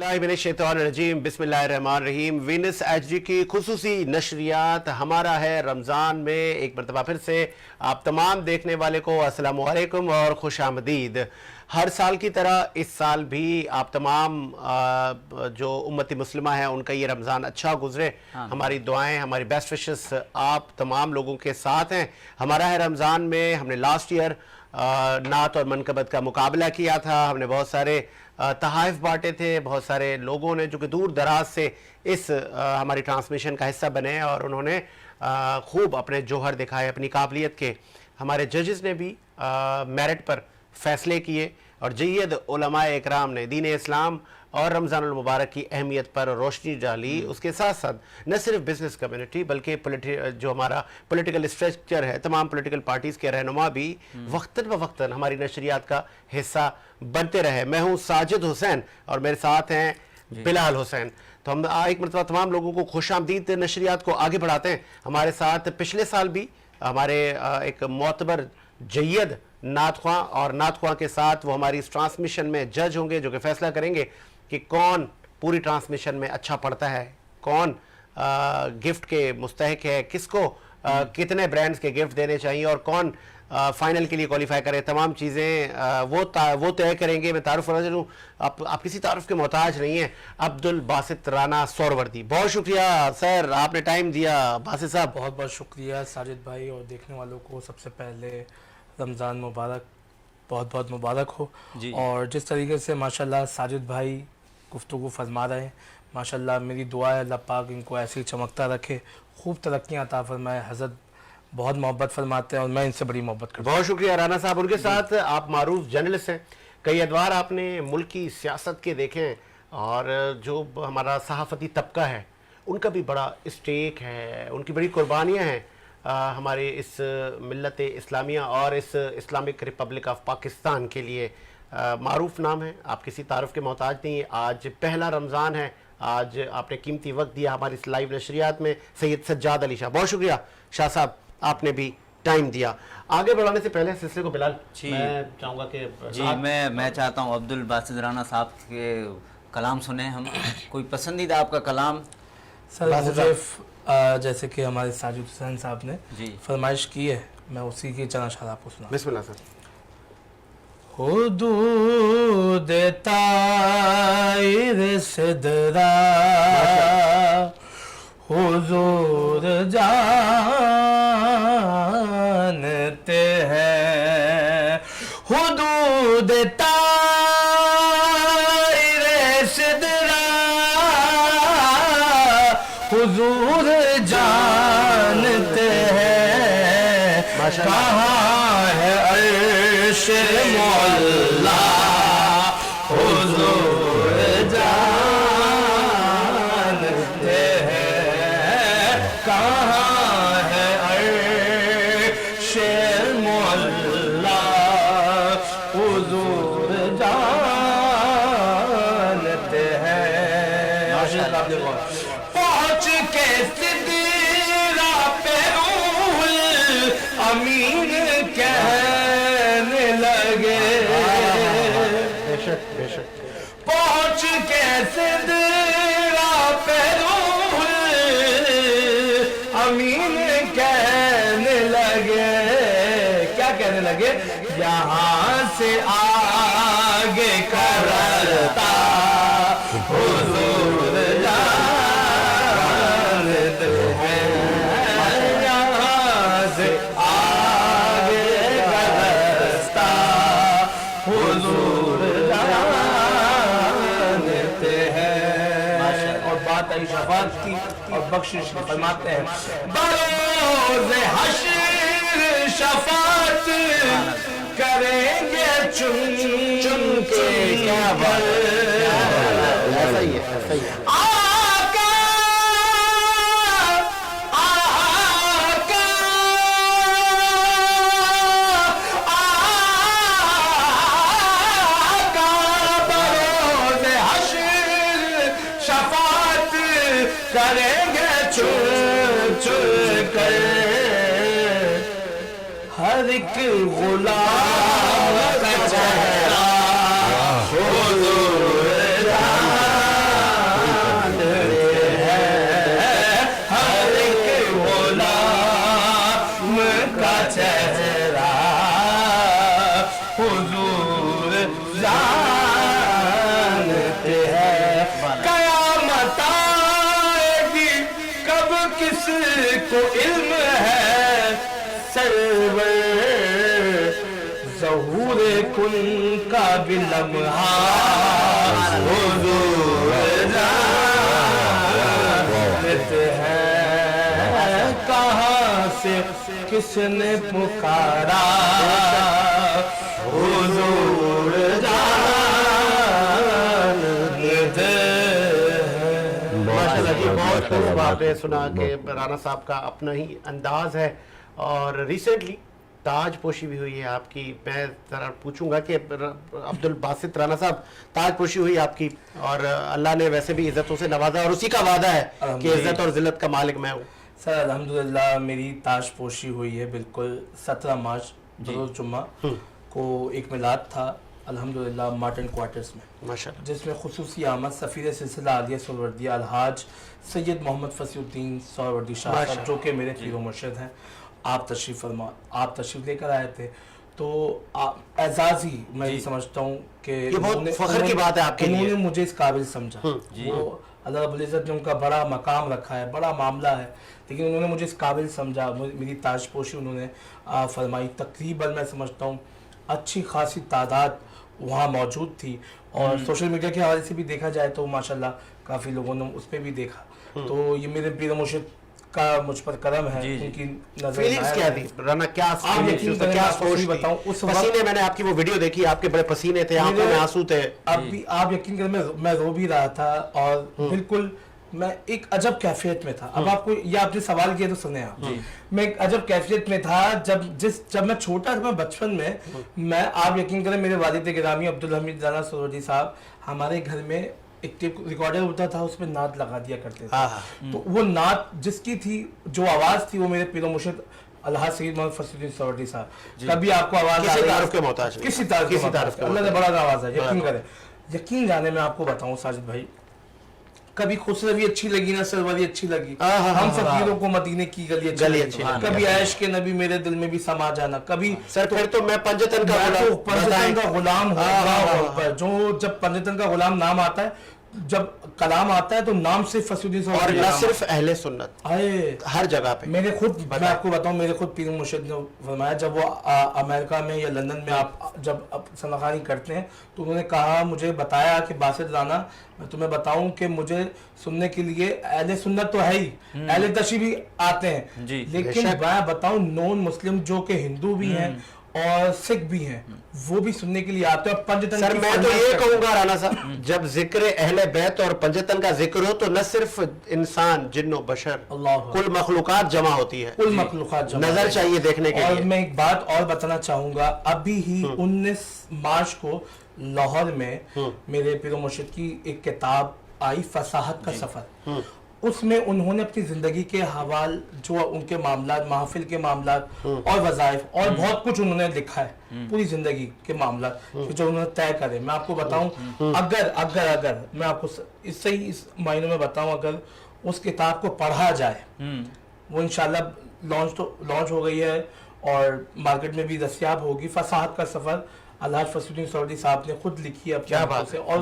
बिस्मिल्लाहिर्रहमानिर्रहीम बिस्मिल्लाहिर्रहमानिर्रहीम। Venus HD की खुसूसी नशरियात हमारा है रमज़ान में एक मरतबा फिर से आप तमाम देखने वाले को अस्सलामु अलैकुम और खुश आमदीद। हर साल की तरह इस साल भी आप तमाम जो उम्मती मुस्लिमा है उनका ये रमज़ान अच्छा गुजरे। हमारी दुआएं, हमारी बेस्ट विशेस आप तमाम लोगों के साथ हैं। हमारा है रमज़ान में हमने लास्ट ईयर नात और मनकबत का मुकाबला किया था। हमने बहुत सारे तहाइफ बांटे थे। बहुत सारे लोगों ने जो कि दूर दराज से इस हमारी ट्रांसमिशन का हिस्सा बने और उन्होंने खूब अपने जौहर दिखाए अपनी काबिलियत के। हमारे जजेस ने भी मेरिट पर फैसले किए और जय्यद उलमाए इकराम ने दीन इस्लाम और रमज़ानुल मुबारक की अहमियत पर रोशनी डाली। उसके साथ साथ न सिर्फ बिजनेस कम्युनिटी बल्कि जो हमारा पॉलिटिकल स्ट्रक्चर है, तमाम पॉलिटिकल पार्टीज़ के रहनुमा भी वक्तन ब वक्तन हमारी नशरियात का हिस्सा बनते रहे। मैं हूँ साजिद हुसैन और मेरे साथ हैं बिलाल हुसैन। तो हम एक मरतबा तमाम लोगों को खुश आमदीद नशरियात को आगे बढ़ाते हैं। हमारे साथ पिछले साल भी हमारे एक मोतबर जय्यद नात ख्वां और नात ख्वां के साथ वो हमारी इस ट्रांसमिशन में जज होंगे जो कि फैसला करेंगे कि कौन पूरी ट्रांसमिशन में अच्छा पढ़ता है, कौन गिफ्ट के मुस्तहिक है, किसको कितने ब्रांड्स के गिफ्ट देने चाहिए और कौन फाइनल के लिए क्वालिफाई करे। तमाम चीज़ें वो तय करेंगे। मैं तारुफ करना चलूँ, आप किसी तारुफ के मोहताज नहीं हैं। अब्दुल बासित राना सोरवर्दी, बहुत शुक्रिया सर, आपने टाइम दिया। बासित साहब बहुत बहुत शुक्रिया साजिद भाई, और देखने वालों को सबसे पहले रमज़ान मुबारक, बहुत बहुत मुबारक हो। और जिस तरीके से माशाल्लाह साजिद भाई गुफ्तगू फरमा रहे हैं, माशाल्लाह मेरी दुआ है अल्लाह पाक इनको ऐसे ही चमकता रखे, खूब तरक्कियाँ अता फरमाए। हज़रत बहुत मोहब्बत फरमाते हैं और मैं इनसे बड़ी मोहब्बत करता हूँ। बहुत शुक्रिया राना साहब। उनके साथ आप मारूफ जर्नलिस्ट हैं, कई अदवार आपने मुल्क की सियासत के देखे हैं और जो हमारा सहाफ़ती तबका है उनका भी बड़ा स्टेक है, उनकी बड़ी कुर्बानियाँ हैं हमारे इस मिल्लत इस्लामिया और इस इस्लामिक रिपब्लिक ऑफ पाकिस्तान के लिए। मारूफ नाम है, आप किसी तारुफ के मोहताज नहीं है। आज पहला रमज़ान है, आज आपने कीमती वक्त दिया हमारी इस लाइव नशरियात में। सैयद सज्जाद अली शाह, बहुत शुक्रिया शाह साहब, आपने भी टाइम दिया। आगे बढ़ाने से पहले सिलसिले को बिलाल मैं चाहूँगा कि जी मैं चाहता हूँ अब्दुल बासित राना साहब के कलाम सुने हम। कोई पसंदीदा आपका कलाम? सर मुझे जैसे कि हमारे साजिद हुसैन साहब ने फरमाइश की है, मैं उसी की चना शाह आपको सुना। बिस्मिल्लाह सर। हुदूद ताइर सिदरा हुजूर जानते हैं, हुदूद ताइर सिदरा हुजूर जानते हैं, कहाँ है अर्श मौला हुजूर जानते हैं, कहाँ है अर्श मौला हुजूर जानते हैं। पहुँच के सिदरा पे रूहुल अमीन कहने लगे, बेशक पहुँच के सिदरा पे रूहुल अमीन कहने लगे। क्या कहने लगे? यहाँ से आगे का रास्ता हुजूर जानते हैं, यहाँ से आगे का रास्ता हुजूर जानते हैं। और बात आई शफात की और बख्शिश की, फरमाते हैं बरोज़े हश्र शफात करेंगे चुन चुन के क्या बात। ऐसा ही है। आका आका आका बरोज़े हश्र शफात करेंगे चुन चुन कर, हर एक गुलाम का चेहरा हुजूर جس کو علم ہے سرور ظہور کن کا بھی لمحہ حضور جانتے ہیں کہاں سے کس نے پکارا حضور جانتے ہیں. ماشاءاللہ جی بہت خوب آپ نے سنا کہ رانا صاحب کا اپنا ہی انداز ہے. اور ریسنٹلی تاج پوشی بھی ہوئی ہے آپ کی. میں ذرا پوچھوں گا کہ عبد الباسط رانا صاحب تاج پوشی ہوئی آپ کی اور اللہ نے ویسے بھی عزتوں سے نوازا اور اسی کا وعدہ ہے کہ عزت اور ذلت کا مالک میں ہوں. سر الحمدللہ میری تاج پوشی ہوئی ہے بالکل 17 مارچ بروز جمعہ کو ایک میلاد تھا الحمدللہ مارٹن کوارٹرز میں ماشاءاللہ جس میں خصوصی آمد سفیر سلسلہ عالیہ سہروردیہ الحاج سید محمد فصیح الدین سہروردی شاہ صاحب جو کہ میرے پیر و مرشد ہیں آپ تشریف لے کر آئے تھے. تو اعزاز ہی میں یہ سمجھتا ہوں کہ یہ بہت فخر کی بات ہے آپ کے لیے. انہوں نے مجھے اس قابل سمجھا. وہ اللہ رب العزت نے ان کا بڑا مقام رکھا ہے, بڑا معاملہ ہے, لیکن انہوں نے مجھے اس قابل سمجھا. میری تاج پوشی انہوں نے فرمائی. تقریباً میں سمجھتا ہوں اچھی خاصی تعداد وہاں موجود تھی اور سوشل میڈیا کے حوالے سے بھی دیکھا جائے تو ماشاءاللہ کافی لوگوں نے اس پہ بھی دیکھا. تو یہ میرے پیر مرشد کا مجھ پر کرم ہے. ان کی نظر فیلنگز کیا تھی رانا, کیا سوچ بتاؤں اس پسینے, میں نے آپ کی وہ ویڈیو دیکھی, آپ کے بڑے پسینے تھے, آنکھوں میں آنسو تھے. اب بھی آپ یقین کریں میں رو بھی رہا تھا اور بالکل میں ایک عجب کیفیت میں تھا. اب آپ کو یہ آپ نے سوال کیا تو سنیں آپ. میں ایک عجب کیفیت میں تھا جب میں چھوٹا تھا, میں بچپن میں آپ یقین کریں میرے والد گرامی عبدالحمید رانا سہروردی صاحب ہمارے گھر میں ایک ٹیپ ریکارڈر ہوتا تھا, اس میں نعت لگا دیا کرتے تھے. تو وہ نعت جس کی تھی, جو آواز تھی, وہ میرے پیر و مرشد الحاج سید محمد فصیح الدین سہروردی صاحب. کبھی آپ کو آواز کسی تعارف کے محتاج, کسی تعارف کے, اللہ نے بڑا آواز ہے. یقین کریں, یقین جانے میں آپ کو بتاؤں ساجد بھائی, کبھی خسروی اچھی لگی نہ سروری اچھی لگی, ہم فقیروں کو مدینے کی گلی اچھی لگی, کبھی عیش کے نبی میرے دل میں بھی سما جانا, کبھی سر پھر تو میں پنجتن کا غلام ہوں. جو جب پنجتن کا غلام نام آتا ہے, جب کلام آتا ہے تو نام صرف فصیح الدین اور نہ صرف اہل سنت ہر جگہ پہ. میں آپ کو بتاؤں میرے خود پیر مرشد نے فرمایا, جب وہ امریکہ میں یا لندن میں آپ جب سنخانی کرتے ہیں تو انہوں نے کہا, مجھے بتایا کہ باسط رانا میں تمہیں بتاؤں کہ مجھے سننے کے لیے اہل سنت تو ہے ہی, اہل تشیع بھی آتے ہیں, لیکن میں بتاؤں نون مسلم جو کہ ہندو بھی ہیں اور سکھ بھی ہیں وہ بھی سننے کے لیے آتے ہیں. اور پنجتن سر میں تو یہ کہوں گا رانا صاحب, جب ذکر اہل بیت اور پنجتن کا ذکر ہو تو نہ صرف انسان, جن و بشر, کل مخلوقات جمع ہوتی ہے, کل مخلوقات جمع نظر چاہیے دیکھنے کے لیے. اور میں ایک بات اور بتانا چاہوں گا, ابھی ہی 19 مارچ کو لاہور میں میرے پیر و مرشد کی ایک کتاب آئی فصاحت کا سفر. اس میں انہوں نے اپنی زندگی کے حوال, جو ان کے معاملات, محافل کے معاملات اور وظائف اور بہت کچھ انہوں نے لکھا ہے, پوری زندگی کے معاملات جو انہوں نے طے کرے. میں آپ کو بتاؤں, اگر میں آپ کو اس معنی میں بتاؤں, اگر اس کتاب کو پڑھا جائے, وہ انشاءاللہ لانچ ہو گئی ہے اور مارکیٹ میں بھی دستیاب ہوگی. فصاحت کا سفر الحاج فصیح الدین سہروردی صاحب نے خود لکھی ہے اپنے ہاتھوں سے, اور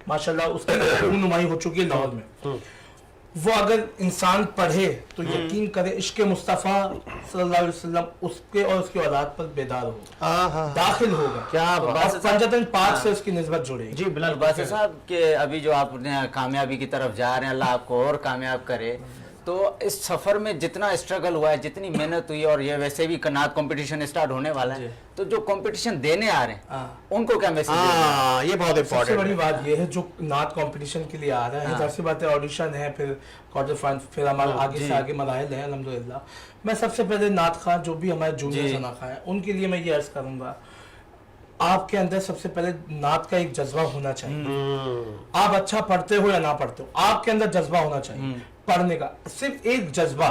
ماشاءاللہ اس کی رونمائی ہو چکی ہے لاہور میں. وہ اگر انسان پڑھے تو یقین کرے عشق مصطفیٰ صلی اللہ علیہ وسلم اس کے اور اس کی اولاد پر بیدار ہوگا, داخل ہوگا. کیا اور پنجتن پاک سے اس کی نسبت جڑے گی. جی بلال باسط صاحب کہ ابھی جو آپ کامیابی کی طرف جا رہے ہیں, اللہ آپ کو اور کامیاب کرے. تو اس سفر میں جتنا اسٹرگل ہوا ہے, جتنی محنت ہوئی, اور یہ ویسے بھی نعت کمپٹیشن اسٹارٹ ہونے والا ہے, تو جو کمپٹیشن دینے آ رہے ہیں ان کو کیا میسج ہے؟ یہ بہت سب سے بڑی بات یہ ہے جو نعت کمپٹیشن کے لیے آ رہا ہے, ظاہر سی بات ہے آڈیشن ہے, پھر کوارٹر فائنل, پھر ہمارے آگے سے آگے مراحل ہیں الحمدللہ. میں سب سے پہلے نعت خواہ جو بھی ہمارے جونیئر شناخواہ ہیں ان کے لیے میں یہ عرض کروں گا, آپ کے اندر سب سے پہلے نعت کا ایک جذبہ ہونا چاہیے. آپ اچھا پڑھتے ہو یا نہ پڑھتے ہو, آپ کے اندر جذبہ ہونا چاہیے پڑھنے کا, صرف ایک جذبہ.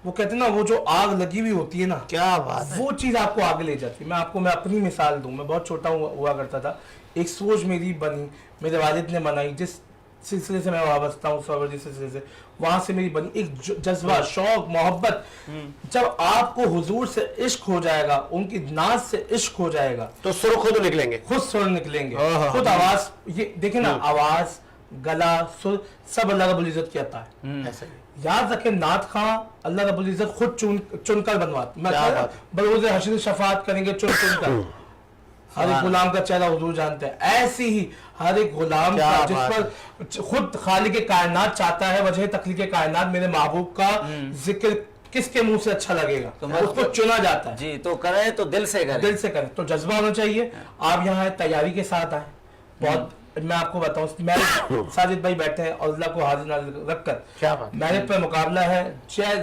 وہ کہتے ہیں نا, وہ جو آگ لگی ہوئی ہوتی ہے نا, کیا بات, وہ چیز آپ کو آگے لے جاتی ہے. میں اپنی مثال دوں, میں بہت چھوٹا ہوا کرتا تھا, ایک سوچ میری بنی, میرے والد نے بنائی, جس سلسلے سے میں وابستہ ہوں سہروردی سلسلے سے, وہاں سے میری بنی ایک جذبہ, شوق, محبت. جب آپ کو حضور سے عشق ہو جائے گا, ان کی ناز سے عشق ہو جائے گا, تو سر خود نکلیں گے, خود سر نکلیں گے, خود آواز. یہ دیکھیں نا, آواز गला, सुर सब अल्लाह रब्बुल इज्जत की अता है। ऐसा ही याद रखें नात खां अल्लाह रब्बुल इज्जत खुद चुनकर बनवाते, मैं क्या कह रहा बात। बरोज़ हश्र शफाअत करेंगे चुन कर। हर एक गुलाम का चेहरा हुजूर जानते हैं, ऐसी ही हर एक गुलाम क्या का जिस बात पर खुद खालिक कायनात चाहता है, वजह तख्लीक कायनात मेरे महबूब का जिक्र किसके मुंह से अच्छा लगेगा, उसको चुना जाता है। जी, तो करें तो दिल से करें। दिल से करें तो जज्बा होना चाहिए। आप यहाँ तैयारी के साथ आए, बहुत मैं आपको बताऊं, मैं साजिद भाई बैठे हैं और अल्लाह को हाजिर नाज़िर रखकर क्या बात। मेरे पे मुकाबला है,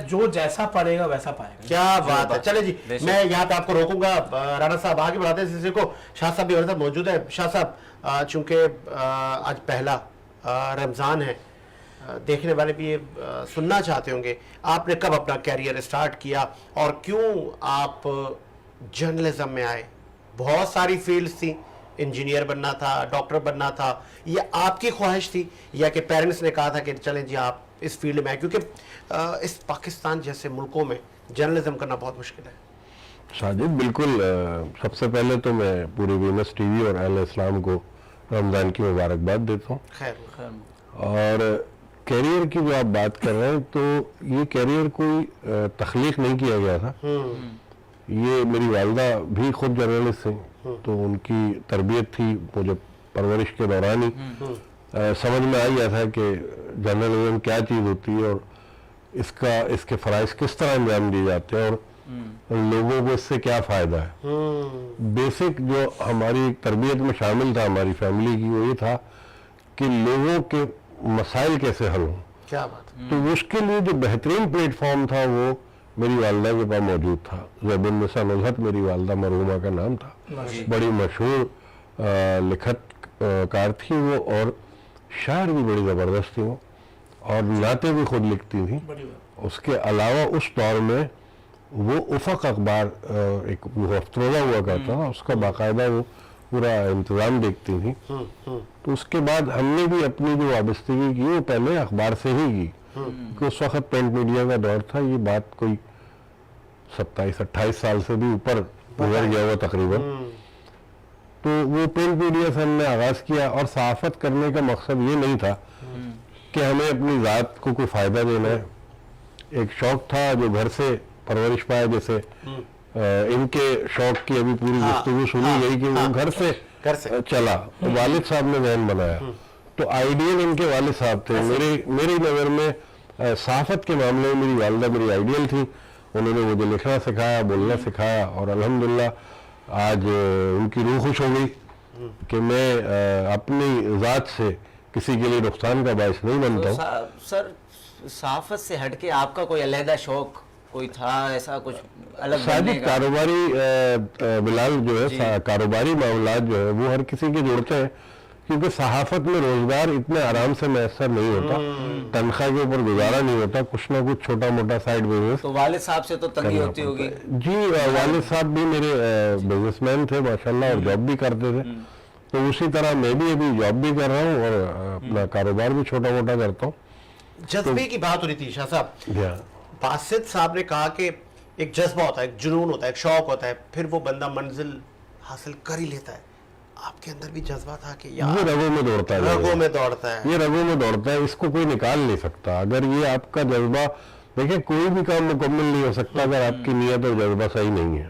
जो जैसा पढ़ेगा वैसा पाएगा। क्या बात है। चले जी, मैं यहाँ पे आपको रोकूंगा, राणा साहब आगे बढ़ाते हैं सिलसिले को। शाह साहब भी हमारे साथ मौजूद है। शाह साहब, चूंकि आज पहला रमज़ान है, देखने वाले भी ये सुनना चाहते होंगे, आपने कब अपना कैरियर स्टार्ट किया और क्यों आप जर्नलिज्म में आए? बहुत सारी फील्ड्स थी, इंजीनियर बनना था, डॉक्टर बनना था, ये आपकी ख्वाहिश थी या कि पेरेंट्स ने कहा था कि चलें जी आप इस फील्ड में आए? क्योंकि इस पाकिस्तान जैसे मुल्कों में जर्नलिज्म करना बहुत मुश्किल है। साजिद, बिल्कुल, सबसे पहले तो मैं पूरी वीनस टीवी और अहले इस्लाम को रमज़ान की मुबारकबाद देता हूँ। खैर, और कैरियर की जो आप बात कर रहे हैं, तो ये कैरियर कोई तख्लीक नहीं किया गया था। ये मेरी वालिदा भी खुद जर्नलिस्ट थी, तो उनकी तरबियत थी, मुझे परवरिश के दौरान ही समझ में आ गया था कि जर्नलिज्म क्या चीज़ होती है और इसके फ़राइज़ किस तरह अंजाम दिए जाते हैं और लोगों को इससे क्या फ़ायदा है। बेसिक जो हमारी तरबियत में शामिल था हमारी फैमिली की, वो ये था कि लोगों के मसाइल कैसे हल हों। क्या बात। तो उसके लिए जो बेहतरीन प्लेटफॉर्म था वो मेरी वालिदा के पास मौजूद था। ज़ैबुन्निसा नुज़हत मेरी वालिदा मरहूमा का नाम था, बड़ी मशहूर लिखत कार थी वो, और शायर भी बड़ी ज़बरदस्त थी वो, और नाते भी खुद लिखती थी। उसके अलावा उस दौर में वो उफ़क़ अखबार एक हफ्तरोज़ा हुआ करता था, उसका बाकायदा वो पूरा इंतज़ाम देखती थी। तो उसके बाद हमने भी अपनी जो वाबस्तगी की वो पहले अखबार से ही की, क्योंकि उस वक्त प्रिंट मीडिया का दौर था। ये बात कोई 27-28 साल से भी ऊपर गुजर गया हुआ तकरीबन। तो वो प्रिंट मीडिया से हमने आगाज़ किया, और सहाफ़त करने का मकसद ये नहीं था कि हमें अपनी ज़ात को कोई फ़ायदा देना है। एक शौक़ था जो घर से परवरिश पाया, जैसे इनके शौक़ की अभी पूरी गुफ्तगू सुनी गई कि वो घर से चला, तो वालिद साहब ने ज़हन बनाया। तो आइडियल इनके वालिद साहब थे। मेरी नज़र में सहाफ़त के मामले में मेरी वालिदा मेरी आइडियल थी। उन्होंने मुझे लिखना सिखाया, बोलना सिखाया, और अल्हम्दुलिल्लाह आज उनकी रूह खुश हो गई कि मैं अपनी ज़ात से किसी के लिए नुकसान का बायस नहीं बनता हूँ। सर, सहाफ़त से हटके आपका कोई अलहदा शौक कोई था, ऐसा कुछ अलग बनने साजिद, का? कारोबारी बिलाल जो है, कारोबारी मामलात जो है वो हर किसी के जुड़ते हैं, क्योंकि सहाफ़त में रोजगार इतने आराम से मैसर नहीं होता, तनख्वाह के ऊपर गुजारा नहीं होता, कुछ ना कुछ छोटा मोटा साइड बिजनेस। तो वालिद साहब से तो तंगी होती होगी। जी, वालिद साहब भी मेरे बिजनेसमैन थे माशाल्लाह, और जॉब भी करते थे। तो उसी तरह मैं भी अभी जॉब भी कर रहा हूँ और अपना कारोबार भी छोटा मोटा करता हूँ। जज्बे की बात हो रही थी शाह साहब। बासित साहब ने कहा कि एक जज्बा होता है, एक जुनून होता है, एक शौक होता है, फिर वो बंदा मंजिल हासिल कर ही लेता है। आपके अंदर भी जज्बा था कि यार ये रगों में दौड़ता है, रगों में दौड़ता है, ये रगों में दौड़ता है, इसको कोई निकाल नहीं सकता। अगर ये आपका जज्बा, देखिए कोई भी काम मुकम्मल नहीं हो सकता अगर आपकी नीयत और जज्बा सही नहीं है।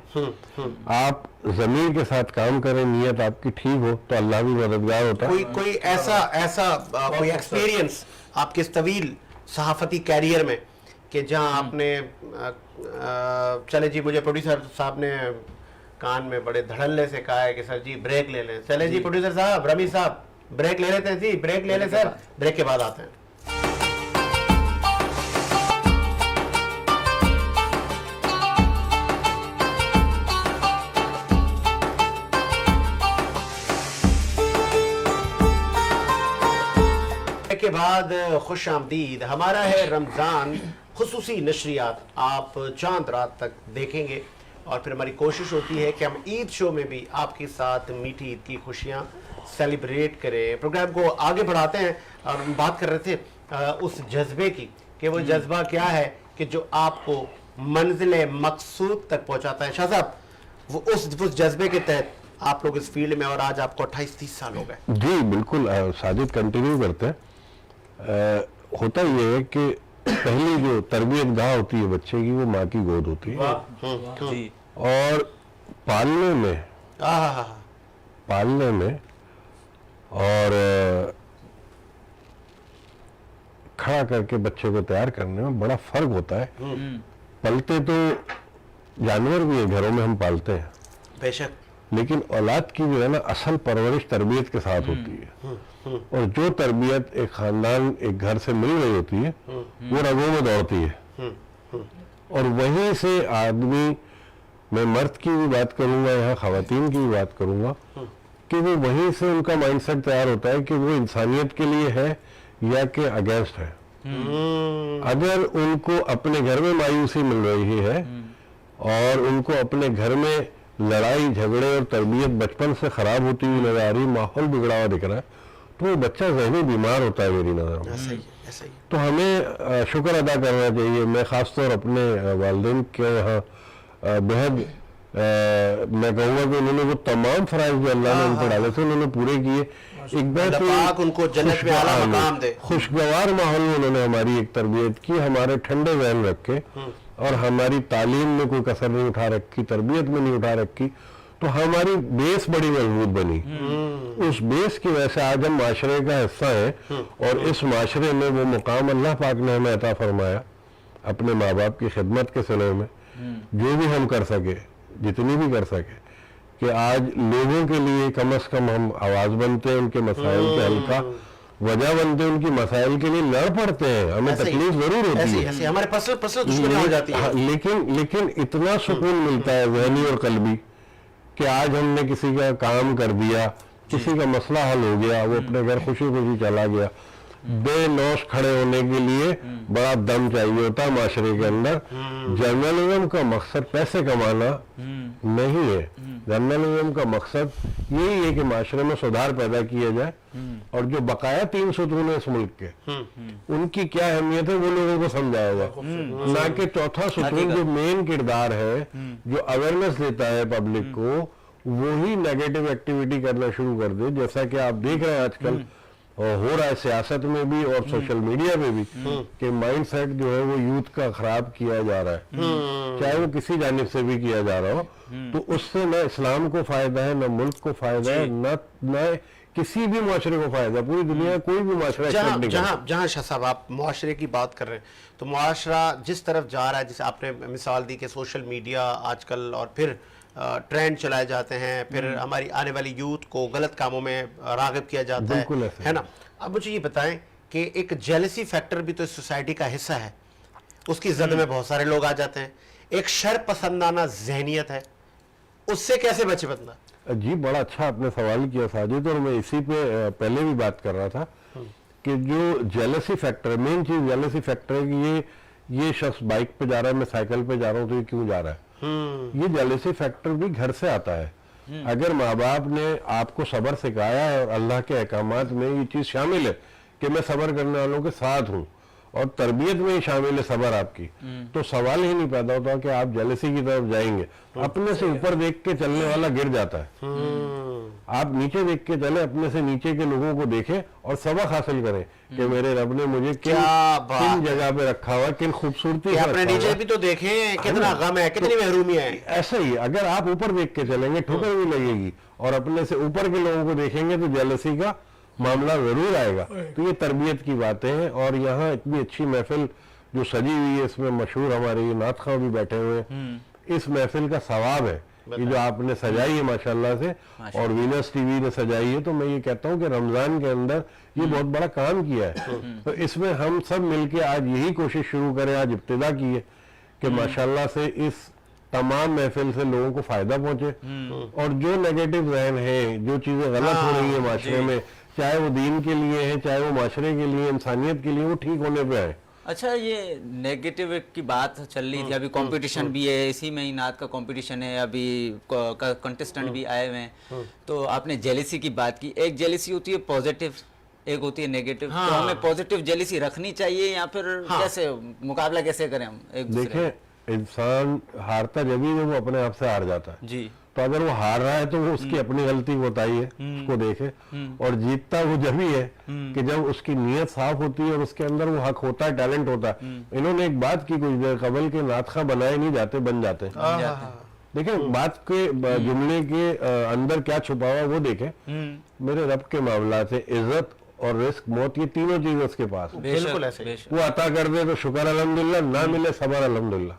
आप ज़मीर के साथ काम करें, नीयत आपकी ठीक हो, तो अल्लाह भी मददगार होता है। कोई ऐसा कोई एक्सपीरियंस आपके इस तवील सहाफती कैरियर में कि जहां आपने चले जी, मुझे प्रोड्यूसर साहब ने कान में बड़े धड़ल्ले से कहा है कि सर जी ब्रेक ले लें, चले जी प्रोड्यूसर साहब, रमी साहब ब्रेक ले लेते हैं जी, ब्रेक ले लें सर, ब्रेक के बाद आते हैं। के बाद खुश आमदीद, हमारा है रमज़ान खुसूसी नशरियात, आप चांद रात तक देखेंगे, और फिर हमारी कोशिश होती है कि हम ईद शो में भी आपके साथ मीठी ईद की खुशियाँ सेलिब्रेट करें। प्रोग्राम को आगे बढ़ाते हैं, और हम बात कर रहे थे उस जज्बे की कि वो जज्बा क्या है कि जो आपको मंजिल मकसूद तक पहुँचाता है। शाह साहब, वो उस जज्बे के तहत आप लोग इस फील्ड में, और आज आपको 28-30 साल हो गए। जी बिल्कुल, साजिद कंटिन्यू करते हैं। होता ये है कि पहली जो तरबियत गाह होती है बच्चे की वो माँ की गोद होती है, जी और पालने में और खड़ा करके बच्चे को तैयार करने में बड़ा फर्क होता है। पलते तो जानवर भी है, घरों में हम पालते हैं, बेशक, लेकिन औलाद की जो है ना असल परवरिश तरबियत के साथ होती है, और जो तरबियत एक खानदान एक घर से मिल रही होती है वो रगों में दौड़ती है, और वहीं से आदमी, मैं मर्द की भी बात करूंगा यहाँ, खवातीन की भी बात करूंगा, कि वो वहीं से उनका माइंडसेट तैयार होता है कि वो इंसानियत के लिए है या कि अगेंस्ट है। अगर उनको अपने घर में मायूसी मिल रही है और उनको अपने घर में लड़ाई झगड़े और तरबियत बचपन से खराब होती हुई नजर आ रही, माहौल बिगड़ा हुआ दिख रहा है, तो वो बच्चा ज़हनी बीमार होता है मेरी नज़र में। ऐसा ही है, ऐसा ही है। तो हमें शुक्र अदा करना चाहिए। मैं ख़ासतौर अपने वालिदैन के यहाँ बेहद मैं कहूँगा कि उन्होंने वो तमाम फ़राइज़ जो अल्लाह ने उन पर डाले थे उन्होंने पूरे किए। एक अल्लाह पाक उनको जन्नत में आला मकाम दे। खुशगवार माहौल में उन्होंने हमारी एक तरबियत की, हमारे ठंडे ज़हन रखे और हमारी तालीम में कोई कसर नहीं उठा रखी, तरबियत में नहीं उठा रखी, तो हमारी बेस बड़ी मजबूत बनी। उस बेस की वजह से आज हम माशरे का हिस्सा हैं, और इस माशरे में वो मुकाम अल्लाह पाक ने हमें अता फरमाया अपने माँ बाप की खिदमत के सिले में, जो भी हम कर सके, जितनी भी कर सके, कि आज लोगों के लिए कम से कम हम आवाज़ बनते हैं, उनके मसाइल के हल का वजह बनते हैं, उनकी मसाइल के लिए लड़ पड़ते हैं, हमें तकलीफ जरूर होती है, ऐसे हमारे फसल दुश्मनी हो जाती है, लेकिन इतना सुकून मिलता है ज़हनी और कल्बी कि आज हमने किसी का काम कर दिया, किसी का मसला हल हो गया, वो अपने घर खुशी खुशी चला गया। बेलौस खड़े होने के लिए बड़ा दम चाहिए होता है माशरे के अंदर। जर्नलिज्म का मकसद पैसे कमाना नहीं है, जर्नलिज्म का मकसद यही है कि माशरे में सुधार पैदा किया जाए, और जो बकाया 3 सुतून है इस मुल्क के, उनकी क्या अहमियत है वो लोगों को समझाया जाए, ना कि चौथा सुतून जो मेन किरदार है, जो अवेयरनेस देता है पब्लिक को, वही नेगेटिव एक्टिविटी करना शुरू कर दे, जैसा कि आप देख रहे हैं आजकल और हो रहा है सियासत में भी और सोशल मीडिया में भी, कि माइंड सेट जो है वो यूथ का खराब किया जा रहा है, चाहे वो किसी जानिब से भी किया जा रहा हो, तो उससे न इस्लाम को फायदा है, न मुल्क को फायदा है, न किसी भी माशरे को फायदा। पूरी दुनिया में कोई भी माशरा जहाँ शाह साहब आप मुआशरे की बात कर रहे हैं, तो मुआशरा जिस तरफ जा रहा है, जिसे आपने मिसाल दी कि सोशल मीडिया आजकल, और फिर ट्रेंड चलाए जाते हैं, फिर हमारी आने वाली यूथ को गलत कामों में राग़िब किया जाता है ना। अब मुझे ये बताएं कि एक जेलसी फैक्टर भी तो इस सोसाइटी का हिस्सा है, उसकी जद में बहुत सारे लोग आ जाते हैं, एक शर पसंदाना जहनियत है, उससे कैसे बचे बंदा? जी बड़ा अच्छा आपने सवाल किया साजिद, और मैं इसी पे पहले भी बात कर रहा था कि जो जेलसी फैक्टर, मेन चीज जेलसी फैक्टर है कि ये शख्स बाइक पे जा रहा है, मैं साइकिल पे जा रहा हूँ, तो ये क्यों जा रहा है? ये जेलसी फैक्टर भी घर से आता है। अगर माँ बाप ने आपको सब्र सिखाया है और अल्लाह के अहकामात में ये चीज शामिल है कि मैं सब्र करने वालों के साथ हूँ, और तरबियत में ही शामिल है सब्र आपकी, तो सवाल ही नहीं पैदा होता कि आप जेलसी की तरफ जाएंगे। अपने से ऊपर देख के चलने वाला गिर जाता है, आप नीचे देख के चले, अपने से नीचे के लोगों को देखें और सबक हासिल करें कि मेरे रब ने मुझे किन जगह पे रखा हुआ, किन खूबसूरती से अपने नीचे भी तो देखें कितना गम है, कितनी महरूमी है। ऐसा ही अगर आप ऊपर देख के चलेंगे ठोकर भी लगेगी, और अपने से ऊपर के लोगों को देखेंगे तो जेलसी का मामला जरूर आएगा। तो ये तरबियत की बातें हैं, और यहाँ इतनी अच्छी महफिल जो सजी हुई है, इसमें मशहूर हमारे ये नात खां भी बैठे हुए हैं, इस महफिल का सवाब है ये जो आपने सजाई है माशाल्लाह से, और वीनस टीवी ने सजाई है। तो मैं ये कहता हूँ कि रमजान के अंदर ये बहुत बड़ा काम किया है, तो इसमें हम सब मिलके आज यही कोशिश शुरू करें, आज इब्तिदा की है कि माशाल्लाह से इस तमाम महफिल से लोगों को फायदा पहुंचे, और जो नेगेटिव जहन है, जो चीजें गलत हो रही है माशरे में, चाहे वो दीन के लिए है, चाहे वो माशरे के लिए, इंसानियत के लिए, वो ठीक होने पे आए। अच्छा, ये नेगेटिव की बात चल रही थी, अभी कंपटीशन भी है, इसी में ही नात का कंपटीशन है, अभी कंटेस्टेंट भी आए हुए हैं, तो आपने जेलिसी की बात की। एक जेलिसी होती है पॉजिटिव, एक होती है नेगेटिव, तो हमें पॉजिटिव जेलिसी रखनी चाहिए या फिर कैसे मुकाबला कैसे करें हम एक दूसरे? देखें, इंसान हारता जब ही वो अपने आप से हार जाता है जी, तो अगर वो हार रहा है तो वो उसकी अपनी गलती कोताही है, उसको देखे, और जीतता वो जब ही है कि जब उसकी नीयत साफ होती है और उसके अंदर वो हक होता है, टैलेंट होता है। इन्होंने एक बात की कुछ देर कबल के नातखा बनाए नहीं जाते, बन जाते हैं। देखें बात के जुमले के अंदर क्या छुपा हुआ वो देखें। मेरे रब के मामला से इज्जत और रिस्क, मौत, ये तीनों चीज उसके पास है। बिल्कुल ऐसे ही। वो अता कर दे तो शुक्र अल्हम्दुलिल्लाह, ना मिले सबर अल्हम्दुलिल्लाह।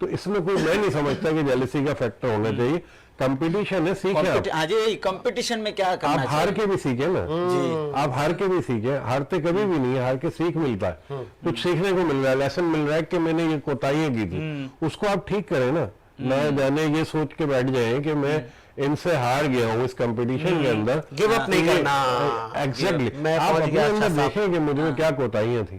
तो इसमें कोई मैं नहीं समझता कि जेलसी का फैक्टर होना चाहिए। कंपटीशन है, सीखे आप। हाँ जी, कंपटीशन में क्या करना आप हार के भी सीखे ना जी, आप हार के भी सीखे। हारते कभी भी नहीं है, हार के सीख मिलता है, कुछ सीखने को मिल रहा है, लेसन मिल रहा है कि मैंने ये कोताहियां की थी, उसको आप ठीक करें ना। ना जाने ये सोच के बैठ जाए कि मैं इनसे हार गया हूँ इस कंपटीशन के अंदर, गिव अप नहीं करना। एग्जैक्टली। मैं आप पहुंच अपने गया, अंदर अच्छा देखें कि मुझे क्या कोताहियां थी।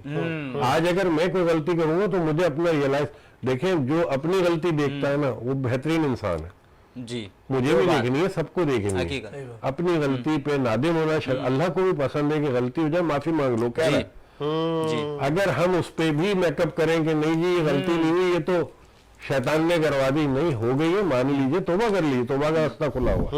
आज अगर मैं कोई गलती करूंगा तो मुझे अपना रियलाइज, देखें जो अपनी गलती देखता है ना वो बेहतरीन इंसान है। जी, मुझे भी देखनी है, सबको देखनी है। हकीकत। अपनी गलती पे नादिम होना, अल्लाह को भी पसंद है कि गलती हो जाए, माफी मांग लो, क्या है। जी, अगर हम उस पे भी मेकअप करें कि नहीं जी ये गलती नहीं हुई, ये तो शैतान ने करवा दी, नहीं हो गई है, मान लीजिए, तौबा कर लीजिए, तौबा का रास्ता खुला हुआ।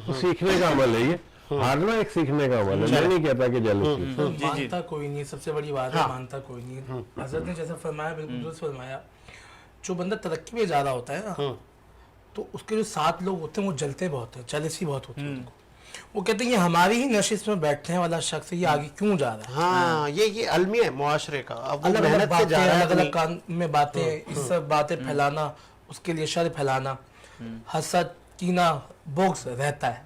तो सीखने का अमल है ये, हारना एक सीखने का अमल है। मैं नहीं कहता कि जेलसी। मानता कोई नहीं, सबसे बड़ी बात है, मानता कोई नहीं। हजरत ने जैसा फरमाया, बिल्कुल दुरुस्त फरमाया। जो बंदा तरक्की में ज्यादा होता है ना, तो उसके जो साथ लोग होते हैं वो जलते बहुत है, जेलसी बहुत होती है उनको। वो कहते हैं ये हमारी ही नशिस्त में बैठने वाला शख्स है, ये आगे क्यों जा रहा है। हाँ, ये अलमिया है मुआशरे का। अब वो अलग अलग मेहनत से बातें, जा रहा है अलग तो अलग कान में बातें, इस सब बातें फैलाना, उसके लिए शर फैलाना, हसद, कीना, बोक्स रहता है,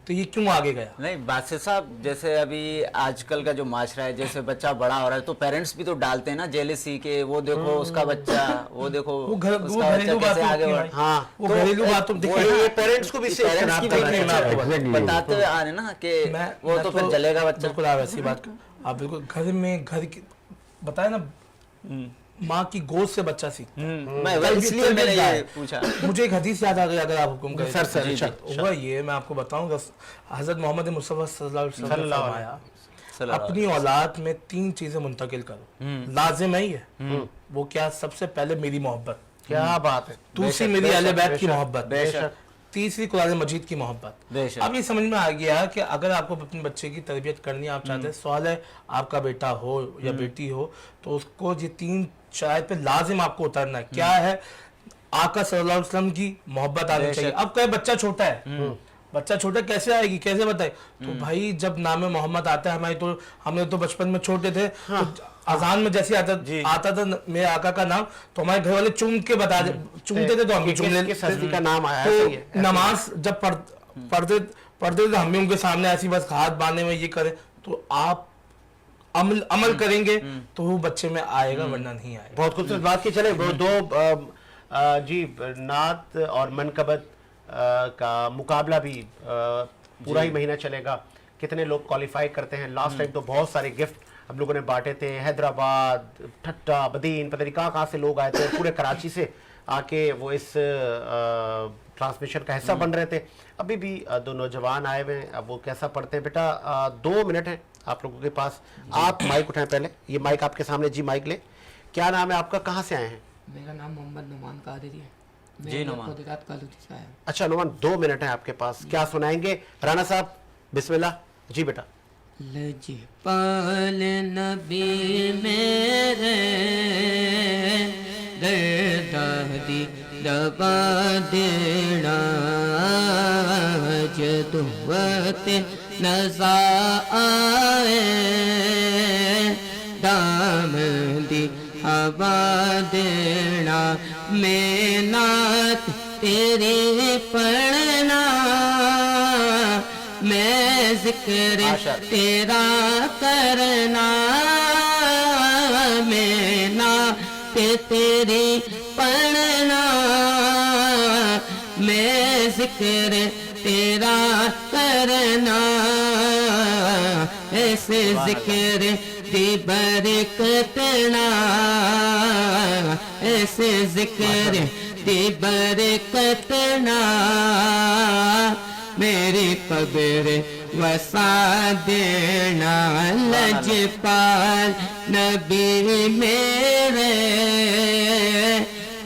तो ये क्यों आगे गया। नहीं बादशाह साहब, जैसे अभी आजकल का जो माशरा है, जैसे बच्चा बड़ा हो रहा है तो पेरेंट्स भी तो डालते हैं ना जेलसी के, वो देखो उसका बच्चा, वो देखो वो उसका घरेलू बच्चा कैसे बातों आगे की बढ़। भाई। हाँ, वो तो घरेलू एक- बातों वो दिखे ये ये पेरेंट्स को भी से पेरेंट्स की इख्तलाफ भी करना चाहिए। Exactly. बताते हुए आ रहे ना कि वो तो फिर जलेगा बच्चा। बिल्कुल आप ऐसी बात आप बिल्कुल घर में घर की बताए ना, माँ की गोद से बच्चा सीखता है। मैं इसलिए मैंने ये पूछा। मुझे एक हदीस याद आ गई, अगर आप हुक्म करें। सर, जी, अच्छा, हुआ ये, मैं आपको बताऊं, हजरत मोहम्मद मुस्तफा सल्लल्लाहु अलैहि वसल्लम ने फरमाया, अपनी औलाद में 3 चीजें मुंतकिल करो, लाजिम है ये। वो क्या? सबसे पहले मेरी मोहब्बत, क्या बात है। दूसरी मेरी अहले बैत की मोहब्बत, बेशक। तीसरी कुरान मजीद की मोहब्बत। बेशक। अब ये समझ में आ गया कि अगर आपको अपने बच्चे की तरबियत करनी है, आप चाहते हैं, सवाल है आपका बेटा हो या बेटी हो, तो उसको ये 3 शराइत पे लाजिम आपको उतरना है। क्या है? आका सल्लल्लाहु अलैहि वसल्लम की मोहब्बत आनी चाहिए। अब कहे बच्चा छोटा है, बच्चा छोटा कैसे आएगी, कैसे बताए? तो भाई जब नाम मोहम्मद आता है, हमारी तो हमने तो बचपन में छोटे थे, तो अजान में जैसे आता था मेरे आका का नाम, तो हमारे घर वाले चूम के चूमते थे, तो हम भी चूम लेते किस हस्ती का नाम आया, ऐसे ही है। तो नमाज जब पढ़ते तो हम भी उनके सामने ऐसी बस हाथ बांधे में ये करें, तो आप अमल करेंगे तो वो बच्चे में आएगा, वरना नहीं आएगा। बहुत खूबसूरत बात की। चले वो दो जी नात और मनकबत का मुकाबला भी पूरा ही महीना चलेगा। कितने लोग क्वालिफाई करते हैं? लास्ट टाइम तो बहुत सारे गिफ्ट हम लोगों ने बांटे थे, हैदराबाद, ठट्टा, बदीन, पता नहीं कहाँ से लोग आए थे, पूरे कराची से आके वो इस ट्रांसमिशन का हिस्सा बन रहे थे। अभी भी 2 नौजवान आए हुए हैं। अब वो कैसा पढ़ते हैं बेटा? 2 मिनट है आप लोगों के पास, आप माइक उठाएं पहले। ये माइक आपके सामने, जी माइक ले। क्या नाम है आपका, कहाँ से आए हैं? मेरा नाम मोहम्मद नुमान कादरी है। जी नुमान। से आया हूँ। अच्छा नुमान, 2 मिनट है आपके पास, क्या सुनाएंगे? राना साहब बिस्मिल्लाह। जी बेटा। लजपाल नबी मेरे दर्दादी दबा देना, जदुवत नज़ा आए दामदी हवा देना, मैं नात तेरी पढ़ना, मैं जिक्र तेरा करना, मैं नात तेरी पढ़ना, मैं जिक्र तेरा करना, ऐसे जिक्र दी बरकतना, ऐसे जिक्र दी बरकतना, मेरी कब्र वसा देना, लजपाल नबी मेरे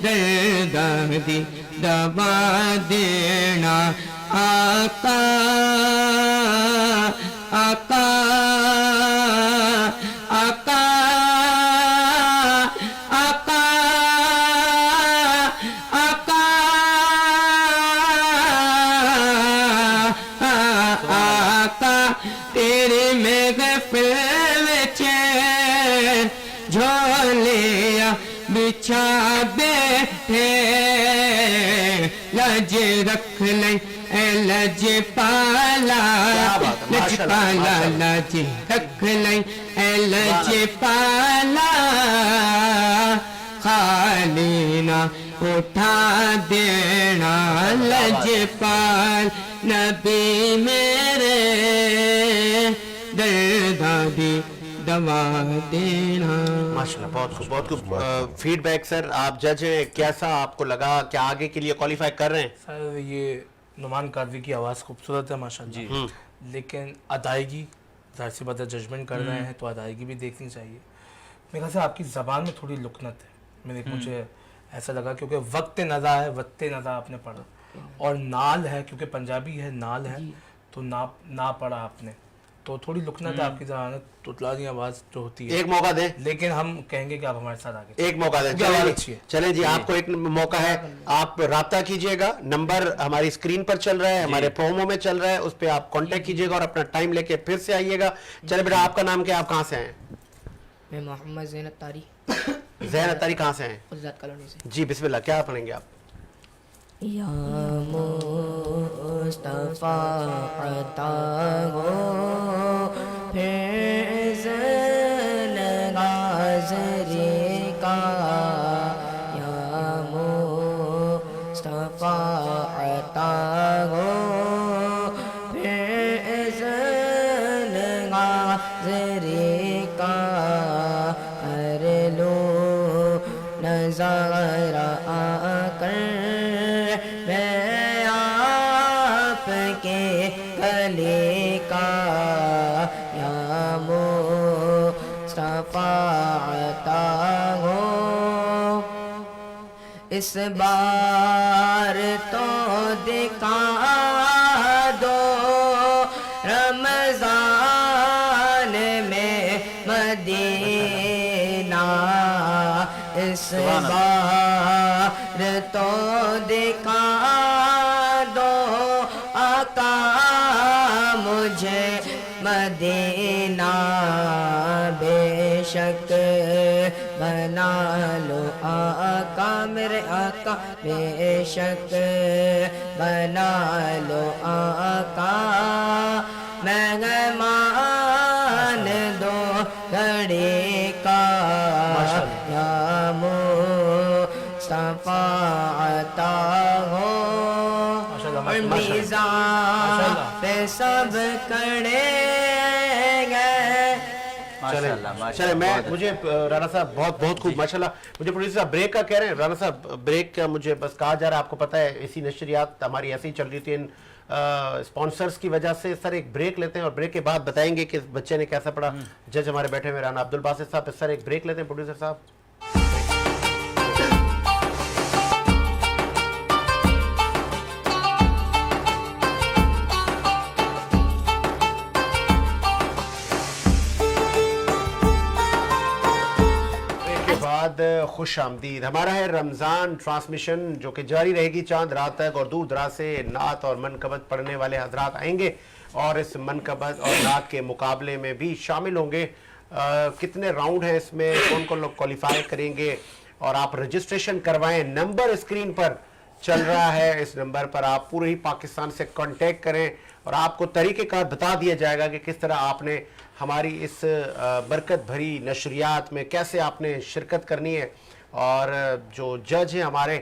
दर्दादी دوا دینا آقا آقا آقا آقا آقا آقا تیرے محفل وچ جھولیا بچھا بیٹھے لج رکھ لیں اے لج پالا لج پالا لج رکھ لیں اے لج پالا خالی نہ اٹھا دینا لج پال نبی میرے درداں دی دوا دینا. ماشاءاللہ بہت خوب بہت خوب. فیڈ بیک سر, آپ جج ہیں, کیسا آپ کو لگا, کیا آگے کے لیے کوالیفائی کر رہے ہیں؟ سر یہ نعمان قادری کی آواز خوبصورت ہے ماشاءاللہ, لیکن ادائیگی ظاہر سی بات ہے ججمنٹ کر رہے ہیں تو ادائیگی بھی دیکھنی چاہیے. میرے خیال سے آپ کی زبان میں تھوڑی لکنت ہے, مجھے ایسا لگا, کیونکہ وقت ندا ہے, وقت ندا آپ نے پڑھا, اور نال ہے کیونکہ پنجابی ہے, نال ہے تو نا پڑھا آپ نے, تو تھوڑی لکنت ہے آپ کی زبان میں, توتلانی آواز جو ہوتی ہے. ایک موقع دیں, لیکن ہم کہیں گے کہ آپ ہمارے ساتھ آگے ایک موقع دیں. چلیں جی, آپ کو ایک موقع ہے, آپ رابطہ کیجئے گا, نمبر ہماری اسکرین پر چل رہا ہے, ہمارے پرومو میں چل رہا ہے, اس پہ آپ کانٹیکٹ کیجئے گا اور اپنا ٹائم لے کے پھر سے آئیے گا. چلے بیٹا, آپ کا نام کیا, آپ کہاں سے ہیں؟ میں محمد زین اتاری, زین اتاری کہاں سے ہیں؟ خدزاد کالونی سے. جی بسم اللہ, کیا پڑھیں گے آپ؟ یا مصطفیٰ عطا ہو پھر زنگازری کا, یا مصطفیٰ عطا ہو پھر زنگازری کا, کر لو نظارہ آ کر میں آپ کے گلے کا, یا مصطفیٰ عطا ہو اس بار تو دکھا دو رمضان میں مدینہ, اس بار تو دکھا دو آقا مجھے مدینہ, بے شک بنا لو آقا میرے آقا, بے شک بنا لو آقا مہمان دو گھڑی کا, یا مصطفیٰ عطا ہو اور میزان پہ سب کھڑے گئے. چلے میں مجھے رانا صاحب بہت بہت خوب ماشاءاللہ. مجھے پروڈیوسر صاحب بریک کا کہہ رہے ہیں, رانا صاحب بریک کا مجھے بس کہا جا رہا ہے, آپ کو پتہ ہے اسی نشریات ہماری ایسی ہی چل رہی تھی اسپانسرز کی وجہ سے. سر ایک بریک لیتے ہیں اور بریک کے بعد بتائیں گے کہ بچے نے کیسا پڑھا. جج ہمارے بیٹھے ہوئے رانا عبدالباسط صاحب, سر ایک بریک لیتے ہیں پروڈیوسر صاحب. خوش آمدید. ہمارا ہے رمضان ٹرانسمیشن جو کہ جاری رہے گی چاند رات تک, اور دور دراز سے نعت اور منقبت پڑھنے والے حضرات آئیں گے اور اس منقبت اور نعت کے مقابلے میں بھی شامل ہوں گے. کتنے راؤنڈ ہیں اس میں, کون کون لوگ کوالیفائی کریں گے, اور آپ رجسٹریشن کروائیں. نمبر اسکرین پر چل رہا ہے, اس نمبر پر آپ پورے ہی پاکستان سے کانٹیکٹ کریں اور آپ کو طریقہ کار بتا دیا جائے گا کہ کس طرح آپ نے ہماری اس برکت بھری نشریات میں کیسے آپ نے شرکت کرنی ہے. اور جو جج ہیں ہمارے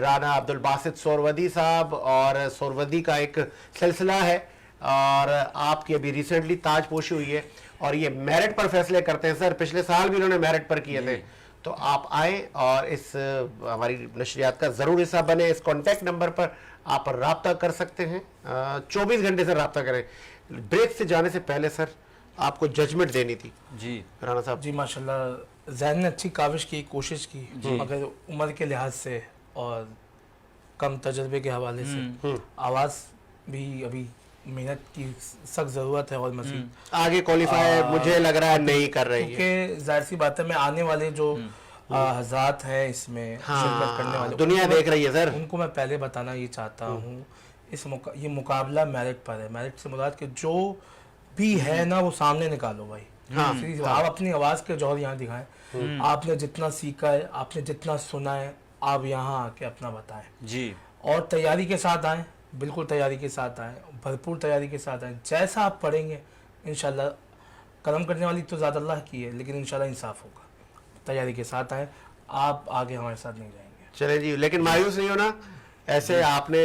رانا عبدالباسط سہروردی صاحب, اور سہروردی کا ایک سلسلہ ہے اور آپ کی ابھی ریسنٹلی تاج پوشی ہوئی ہے, اور یہ میرٹ پر فیصلے کرتے ہیں. سر پچھلے سال بھی انہوں نے میرٹ پر کیے تھے, تو آپ آئیں اور اس ہماری نشریات کا ضرور حصہ بنے. اس کانٹیکٹ نمبر پر آپ رابطہ کر سکتے ہیں, 24 گھنٹے سے رابطہ کریں. بریک سے جانے سے پہلے سر آپ کو ججمنٹ دینی تھی. جی رانا صاحب. جی ماشاءاللہ, ذہن نے اچھی کاوش کی, کوشش کی, مگر عمر کے لحاظ سے اور कम तजर्बे के हवाले से आवाज़ भी अभी मेहनत की सख्त ज़रूरत है और मज़ीद, आगे क्वालिफाई मुझे लग रहा है नहीं कर रही है। क्योंकि जाहिर सी बात है मैं आने वाले जो हज़रात हैं इसमें शिरकत करने वाले, दुनिया उनको देख रही है सर। उनको मैं पहले बताना ये चाहता हूँ, ये मुकाबला मेरिट पर है। मेरिट से मुराद कि जो भी है ना वो सामने निकालो भाई। सीधी सी बात, आप अपनी आवाज़ के जौहर यहाँ दिखाएं। आपने जितना सीखा है, आपने जितना सुना है, आप यहाँ आके अपना बताएं जी। और तैयारी के साथ आएँ, बिल्कुल तैयारी के साथ आएँ, भरपूर तैयारी के साथ आएँ। जैसा आप पढ़ेंगे इंशाल्लाह, करम करने वाली तो ज़्यादा अल्लाह की है, लेकिन इंशाल्लाह इंसाफ होगा। तैयारी के साथ आएँ, आप आगे हमारे साथ नहीं जाएंगे। चले जी, लेकिन मायूस नहीं होना, ऐसे आपने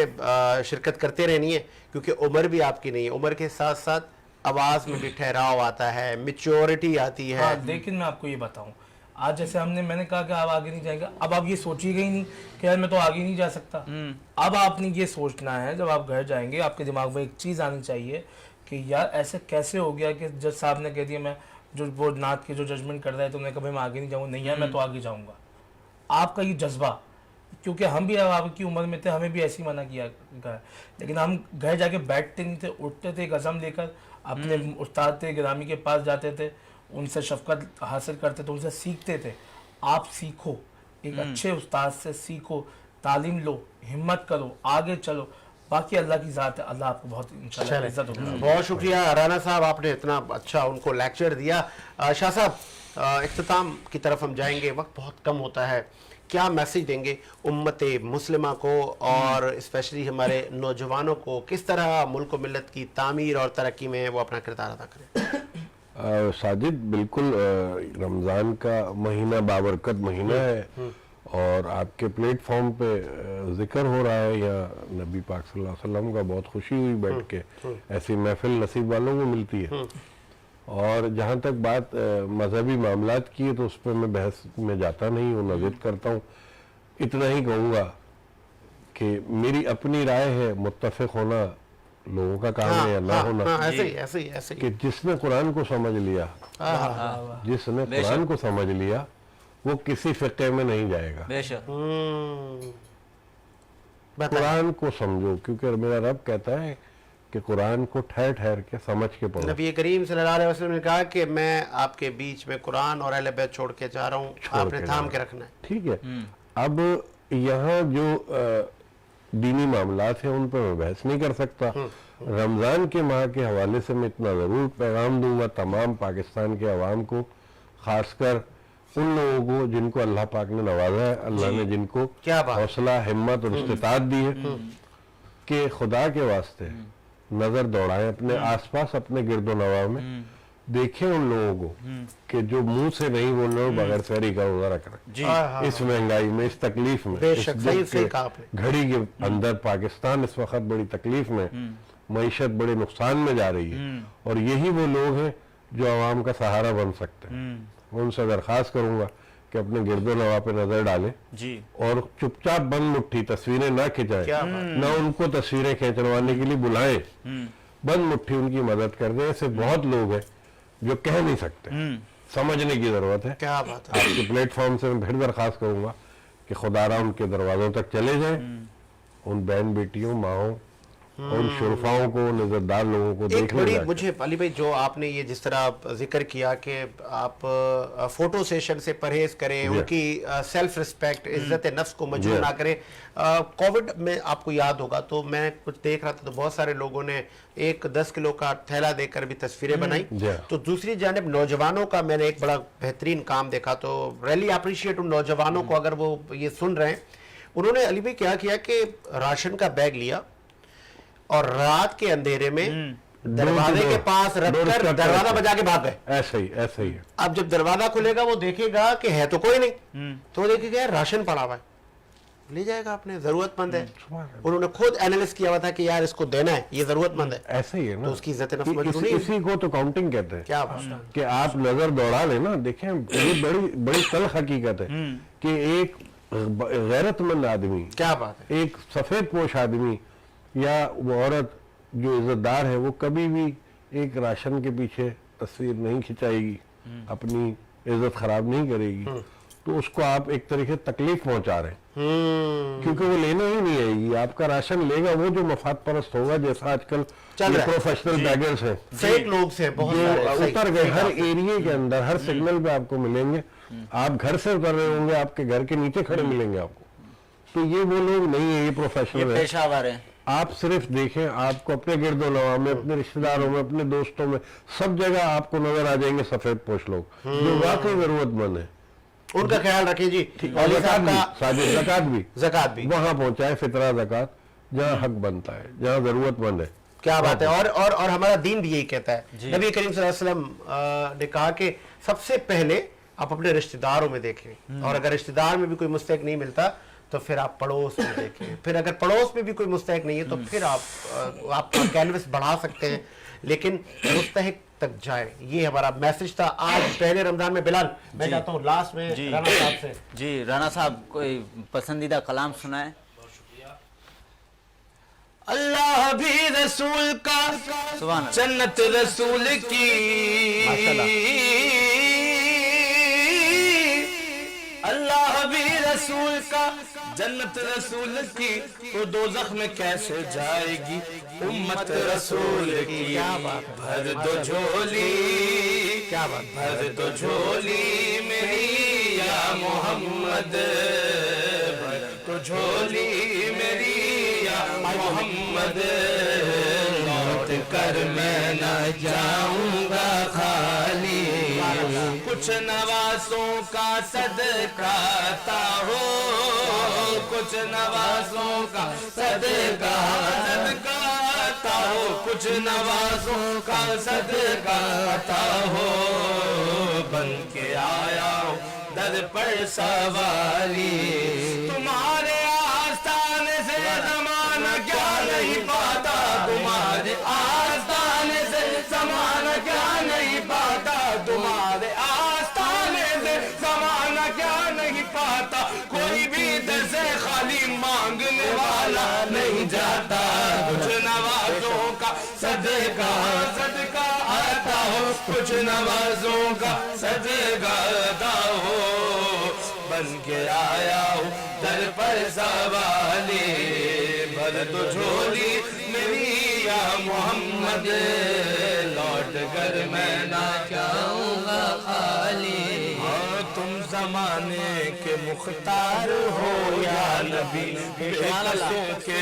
शिरकत करते रहनी है, क्योंकि उम्र भी आपकी नहीं है। उम्र के साथ साथ आवाज़ में भी ठहराव आता है, मैच्योरिटी आती है। हाँ, लेकिन मैं आपको ये बताऊं, आज जैसे मैंने कहा कि आप आगे नहीं जाएंगे, अब आप ये सोचिएगा ही नहीं कि यार मैं तो आगे नहीं जा सकता। अब आपने ये सोचना है, जब आप घर जाएंगे आपके दिमाग में एक चीज़ आनी चाहिए कि यार ऐसे कैसे हो गया कि जज साहब ने कह दिया, मैं जो वो नात के जो जजमेंट कर रहा है, तुमने कहा भाई मैं आगे नहीं जाऊँगा, नहीं यार मैं तो आगे जाऊँगा। आपका ये जज्बा, क्योंकि हम भी आपकी उम्र में थे, हमें भी ऐसे ही मना किया गया, लेकिन हम घर जाके बैठते नहीं थे, उठते थे, एक अज़म लेकर अपने उस्ताद थे गिरामी के पास जाते थे, उनसे शफकत हासिल करते थे, उनसे सीखते थे। आप सीखो, एक अच्छे उस्ताद से सीखो, तालीम लो, हिम्मत करो, आगे चलो। बाकी अल्लाह की ज़ात है, अल्लाह आपको बहुत इंशाअल्लाह इज्जत होगी। बहुत शुक्रिया राना साहब, आपने इतना अच्छा उनको लेक्चर दिया। शाह साहब, इख्तिताम की तरफ हम जाएंगे, वक्त बहुत कम होता है। क्या मैसेज देंगे उम्मत मुस्लिमा को और स्पेशली हमारे नौजवानों को, किस तरह मुल्क व मिल्लत की तामीर और तरक्की में वो अपना किरदार अदा करें? साजिद, बिल्कुल रमज़ान का महीना बाबरकत महीना है और आपके प्लेटफॉर्म पे जिक्र हो रहा है या नबी पाक सल्लल्लाहु अलैहि वसल्लम का, बहुत खुशी हुई बैठ के। ऐसी महफिल नसीब वालों को मिलती है। और जहाँ तक बात मजहबी मामलात की है तो उस पर मैं बहस में जाता नहीं हूँ, न ज़िद करता हूँ। इतना ही कहूँगा कि मेरी अपनी राय है, मुत्तफ़िक़ होना लोगों का काम है या ना होना। ऐसे ही कि जिसने कुरान को समझ लिया, जिसने कुरान को समझ लिया, वो किसी फ़िक़्हे में नहीं जाएगा। बेशक। कुरान को समझो, क्योंकि मेरा रब कहता है कि कुरान को ठहर ठहर के समझ के पढ़ो। नबी करीम सल्लल्लाहु अलैहि वसल्लम ने कहा कि मैं आपके बीच में कुरान और अहले बैत छोड़ के जा रहा हूँ, आपने थाम के रखना है। ठीक है। अब यहाँ जो दीनी मामलात हैं उन पर मैं बहस नहीं कर सकता। रमज़ान के माह के हवाले से मैं इतना ज़रूर पैगाम दूंगा तमाम पाकिस्तान के अवाम को, ख़ासकर उन लोगों को जिनको अल्लाह पाक ने नवाजा है, अल्लाह ने जिनको हौसला, हिम्मत और इस्तिताअत दी है, कि खुदा के वास्ते नज़र दौड़ाएं अपने आसपास, अपने गिरदो नवा में। देखें उन लोगों को कि जो मुंह से नहीं बोल रहे हो, बगैर सहरी का रोजा रख रहे, इस महंगाई में, इस तकलीफ में, घड़ी के अंदर पाकिस्तान इस वक्त बड़ी तकलीफ में, मईशत बड़े नुकसान में जा रही है। और यही वो लोग हैं जो आवाम का सहारा बन सकते हैं। उनसे दरख्वास्त करूंगा कि अपने गिरदो नवा पे नजर डालें जी, और चुपचाप बंद मुट्ठी तस्वीरें ना खिंचाएं, ना उनको तस्वीरें खींचवाने के लिए बुलाएं, बंद मुट्ठी उनकी मदद कर दें। ऐसे बहुत लोग हैं जो कह नहीं सकते, समझने की जरूरत है। क्या बात है। आपके प्लेटफॉर्म से मैं फिर दरख्वास्त करूंगा कि खुदारा उनके दरवाजों तक चले जाएं, उन बहन बेटियों, माओं, उन शुरफाओं को, नजरदार लोगों को एक बड़ी, मुझे अली भाई जो आपने ये जिस तरह जिक्र किया कि आप फोटो सेशन से परहेज करें, उनकी सेल्फ रिस्पेक्ट, इज्जत नफ्स को मजबूर ना करें। कोविड में आपको याद होगा तो मैं कुछ देख रहा था तो बहुत सारे लोगों ने एक 10 किलो का थैला देकर भी तस्वीरें बनाई। तो दूसरी जानिब नौजवानों का मैंने एक बड़ा बेहतरीन काम देखा, तो रियली अप्रिशिएट उन नौजवानों को, अगर वो ये सुन रहे हैं। उन्होंने अली भाई क्या किया कि राशन का बैग लिया और रात के अंधेरे में दरवाजे के पास रखकर दरवाजा बजा के भाग गए। ऐसे ही है। अब जब दरवाजा खुलेगा वो देखेगा कि है तो कोई नहीं, तो देखेगा राशन पड़ा हुआ है, ले जाएगा, अपने जरूरतमंद है। उन्होंने खुद एनालिस किया हुआ था कि यार इसको देना है, ये जरूरतमंद है। ऐसे ही है ना, तो उसकी इज्जत नफ्स मजबूर नहीं। इसी को तो काउंटिंग कहते हैं। क्या बात कि आप नजर दौड़ा लेना। देखें, ये बड़ी तल्ख हकीकत है कि एक गैरतमंद आदमी, क्या बात है, एक सफेद पोश आदमी या वो औरत जो इज्जतदार है, वो कभी भी एक राशन के पीछे तस्वीर नहीं खिंचाएगी, अपनी इज्जत खराब नहीं करेगी। तो उसको आप एक तरीके से तकलीफ पहुंचा रहे हैं, क्योंकि वो लेना ही नहीं आएगी। आपका राशन लेगा वो जो मफाद परस्त होगा, जैसा आजकल चल रहा है। प्रोफेशनल बैगर्स हैं, फेक लोग से बहुत जो सारे, सही, उतर गए हर एरिया के अंदर, हर सिग्नल पे आपको मिलेंगे। आप घर से उतर रहे होंगे, आपके घर के नीचे खड़े मिलेंगे आपको। तो ये वो लोग नहीं है, ये प्रोफेशनल है, पेशावर है। आप सिर्फ देखें, आपको अपने गिरदोलवा में, अपने रिश्तेदारों में, अपने दोस्तों में, सब जगह आपको नजर आ जाएंगे सफेद पोश लोग जो वाकई जरूरतमंद है। उनका ख्याल रखिए जी। और मौलवी ज़कात साहब भी, का साजिद ज़कात भी वहां पहुंचाए, फितरा ज़कात जहां हक बनता है, जहां जरूरतमंद है। क्या बात है। और हमारा दीन भी यही कहता है, नबी करीम सल्लल्लाहु अलैहि वसल्लम ने कहा कि सबसे पहले आप अपने रिश्तेदारों में देखें, और अगर रिश्तेदार में भी कोई मुस्तहिक नहीं मिलता तो फिर आप पड़ोस में देखें, फिर अगर पड़ोस में भी कोई मुस्तहिक नहीं है तो फिर आप कैनवस बढ़ा सकते हैं, लेकिन मुस्तहिक तक जाए। ये हमारा मैसेज था आज पहले रमजान में। बिलाल, मैं चाहता हूँ लास्ट में राना साहब से। जी राना साहब कोई पसंदीदा कलाम सुनाए। अल्लाह भी रसूल का, सुभान अल्लाह। जन्नत रसूल की, अल्लाह भी रसूल का, जन्नत रसूल की, तो दोज़ख में कैसे जाएगी उम्मत रसूल की। क्या बात है, भर दो झोली, क्या बात, भर दो झोली मेरी या मोहम्मद, भर दो झोली मेरी या मोहम्मद, लौट कर मैं न जाऊंगा खाली, कुछ नवासों का सदकाता हो, कुछ नवासों का सदकाता हो, कुछ नवासों का सदकाता हो, बन के आया हूँ दर पर सवारी, तुम्हारे आस्थाने से ज़माना क्या नहीं पाता, तुम्हारे आस्थाने से ज़माना क्या नहीं पाता, तुम्हारे आस्थाने से ज़माना क्या नहीं पाता, कोई भी दर से खाली मांगने वाला नहीं जाता, कुछ नवाजों का सदका सदका आता हो, कुछ नवाजों का सदका आता हो, बन के आया हूँ दर पर सवाली, भर दो झोली मेरी या मोहम्मद, लौट कर मैं ना जाऊंगा खाली। हाँ तुम जमाने के मुख्तार हो या नबी, बेकसों के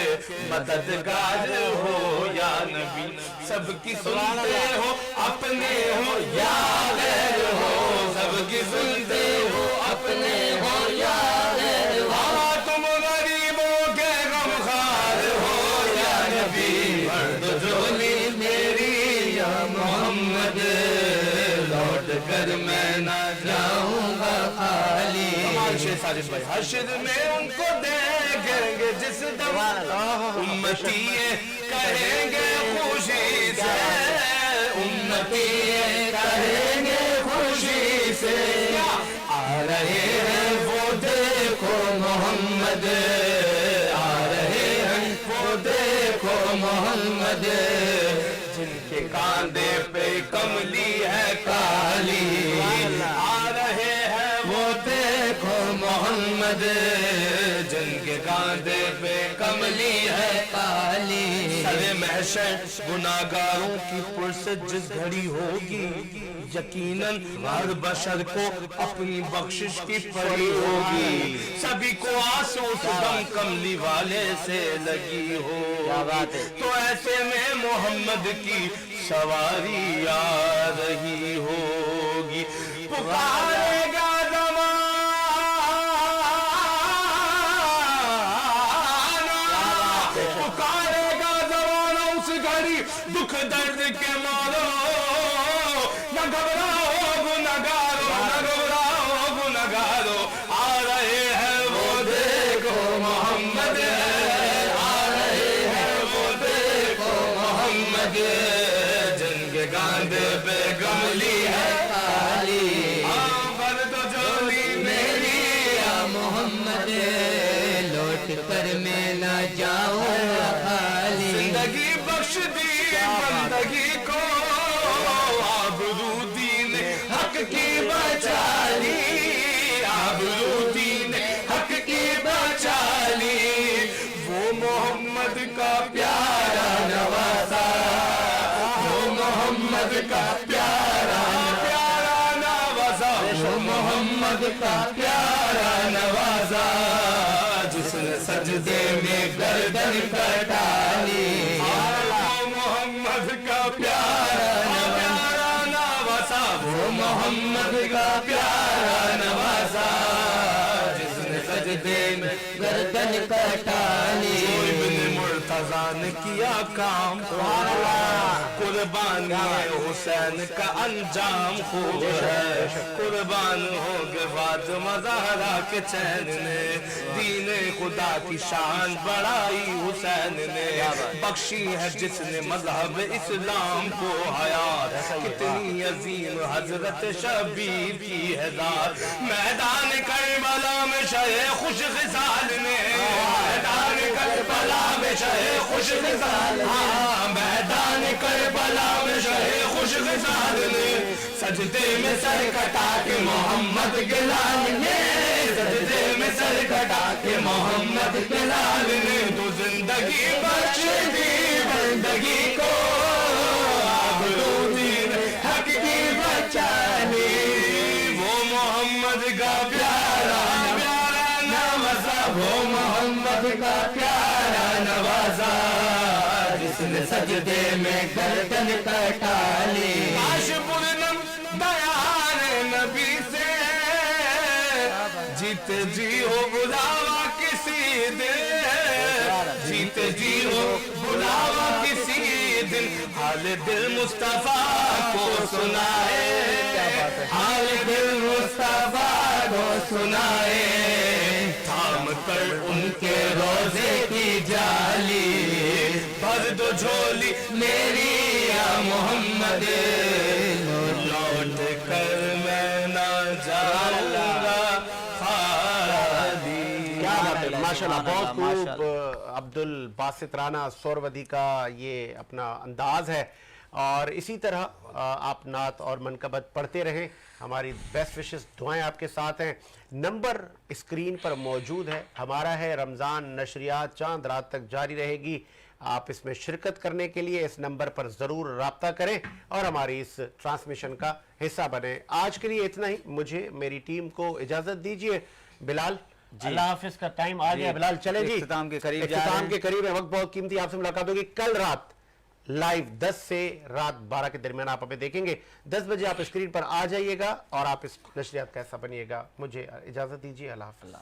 मददगार हो या नबी, सबकी सुनते हो अपने हो या गैर हो, सबकी सुनते हो अपने हो या गैर हो, तुम गरीबों के गमखार हो या नबी, भर दो झोली मेरी या मोहम्मद, लौट कर मैं ना जाऊंगा खाली। साजिद भाई, हश्र में उनको देखेंगे जिस दम उम्मती करेंगे खुशी से, उम्मती करेंगे खुशी से, आ रहे हैं वो देखो मोहम्मद, आ रहे हैं वो देखो मोहम्मद, जिनके कांधे पे कमली है काली, आ रहे हैं वो देखो मोहम्मद, जिनके कांधे पे कमली है काली, सरे महशर गुनाहगारों की फुर्सत जिस घड़ी होगी, यकीनन हर बशर को अपनी बख्शिश की पड़ी होगी, सभी को आंसू दम कमली वाले से लगी हो, तो ऐसे में मोहम्मद की सवारी आ रही होगी, पुकारेगा ज़माना, पुकारेगा ज़माना उस घड़ी, दुख दर्द के मारो न घबराओ गुनहगारो, न घबराओ गुनहगारो, आ रहे हैं वो देखो मोहम्मद, आ रहे हैं वो देखो मोहम्मद, जिनके कांधे पे कमली है काली, भर दो झोली मेरी या मोहम्मद, लौट कर मैं ना जाऊं खाली, जिंदगी बख्श दी बंदगी वो मोहम्मद का प्यारा नवाजा जिसने सजदे में गर्दन कटा ली, वो मोहम्मद का प्यारा नवाजा, वो मोहम्मद का प्यारा नवाजा जिसने सजदे में गर्दन कटा ली। इब्ने मुर्तज़ा ने किया काम, कुर्बानी हुसैन का अंजाम खूब है, कुर्बान हो गए फातिमा ज़हरा के चैन ने, दीन खुदा की शान बढ़ाई हुसैन ने, बख्शी है जिसने मजहब इस्लाम को हयात, कितनी अजीम हजरत शबीब की है ज़ात। मैदान करबला में शहे खुश खिसाल ने, मैदान करबला में शहे खुश खिसाल, हाँ मैदान करबला में शहे खुश खिसाल ने, सजदे में सर कटा के मोहम्मद के लाल ने, सजदे में सर कटा के मोहम्मद के लाल ने, तो जिंदगी बख्श दी बंदगी को, दीन हक की बचा ली, वो मोहम्मद का प्यारा नवाजा, वो मोहम्मद का प्यारा नवाजा जिसने सजदे में गर्दन कटा ली। काश पूर्णम बयान नबी से जीते जी हो बुलावा किसी दिन, जीते जी हो बुलावा किसी दिन, हाल दिल मुस्तफा को सुनाए, हाल दिल मुस्तफा को सुनाए, थाम कर उनके रोजे की जाली, भर दो झोली मेरी या मोहम्मद, लौट कर मैं ना जाऊंगा खाली। क्या बात है, माशाल्लाह, बहुत खूब। अब्दुल बासित राना सोरवदी का ये अपना अंदाज है, और इसी तरह आप नात और मनकबत पढ़ते रहें। हमारी बेस्ट विशेस दुआएं आपके साथ हैं। नंबर स्क्रीन पर मौजूद है, हमारा है रमज़ान नशरियात चांद रात तक जारी रहेगी। आप इसमें शिरकत करने के लिए इस नंबर पर ज़रूर राब्ता करें और हमारी इस ट्रांसमिशन का हिस्सा बने। आज के लिए इतना ही, मुझे मेरी टीम को इजाज़त दीजिए। बिलाल, अल्लाह हाफिज़ का टाइम आ गया। बिलाल चले जी, इख्तिताम के करीब इख्तिताम के करीब है, वक्त बहुत कीमती। आपसे मुलाकात होगी कल रात लाइव 10 से रात 12 के दरमियान आप हमें देखेंगे। 10 बजे आप स्क्रीन पर आ जाइएगा और आप इस नशरियात का हिस्सा बनिएगा। मुझे इजाज़त दीजिए, अल्लाह हाफ़िज़।